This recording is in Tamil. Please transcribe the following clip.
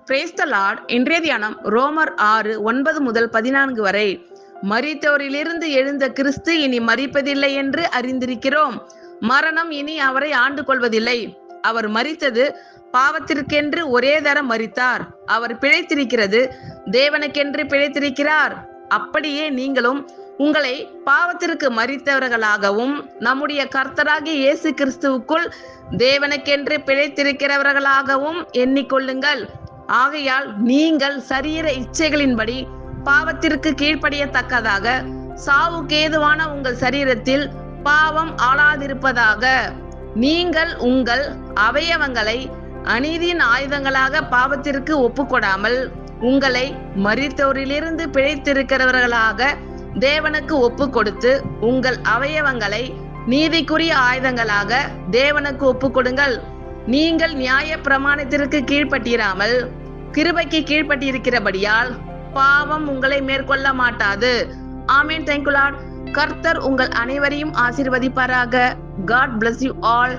Praise the Lord. இன்றைய தியானம் ரோமர் 6:9 முதல் 14 வரை. மரித்தோரிலிருந்து எழுந்த கிறிஸ்து இனி மரிப்பதில்லை என்று அறிந்திருக்கிறோம். மரணம் இனி அவரை ஆண்டு கொள்வதில்லை. அவர் மரித்தது பாவத்திற்கென்று ஒரே தரம் மரித்தார். அவர் பிழைத்திருக்கிறது தேவனுக்கென்று பிழைத்திருக்கிறார். அப்படியே நீங்களும் உங்களை பாவத்திற்கு மரித்தவர்களாகவும் நம்முடைய கர்த்தராகிய இயேசு கிறிஸ்துவுக்குள் தேவனுக்கென்று பிழைத்திருக்கிறவர்களாகவும் எண்ணிக்கொள்ளுங்கள். ஆகையால் நீங்கள் சரீர இச்சைகளின்படி பாவத்திற்கு கீழ்ப்படியத்தக்கதாக சாவுக்கு ஏதுவான உங்கள் சரீரத்தில் பாவம் ஆளாதிருப்பதாக. நீங்கள் உங்கள் அவயவங்களை அநீதியின் ஆயுதங்களாக பாவத்திற்கு ஒப்புக்கொடாமல் உங்களை மரித்தோரிலிருந்து பிழைத்திருக்கிறவர்களாக தேவனுக்கு ஒப்பு கொடுத்து உங்கள் அவயவங்களை நீதிக்குரிய ஆயுதங்களாக தேவனுக்கு ஒப்பு கொடுங்கள். நீங்கள் நியாய பிரமாணத்திற்கு கீழ்ப்பட்டிராமல் கிருபைக்கு கீழ்ப்பட்டிருக்கிறபடியால் பாவம் உங்களை மேற்கொள்ள மாட்டாது. ஆமென். Thank you Lord. கர்த்தர் உங்கள் அனைவரையும் ஆசீர்வதிப்பாராக. God bless you all.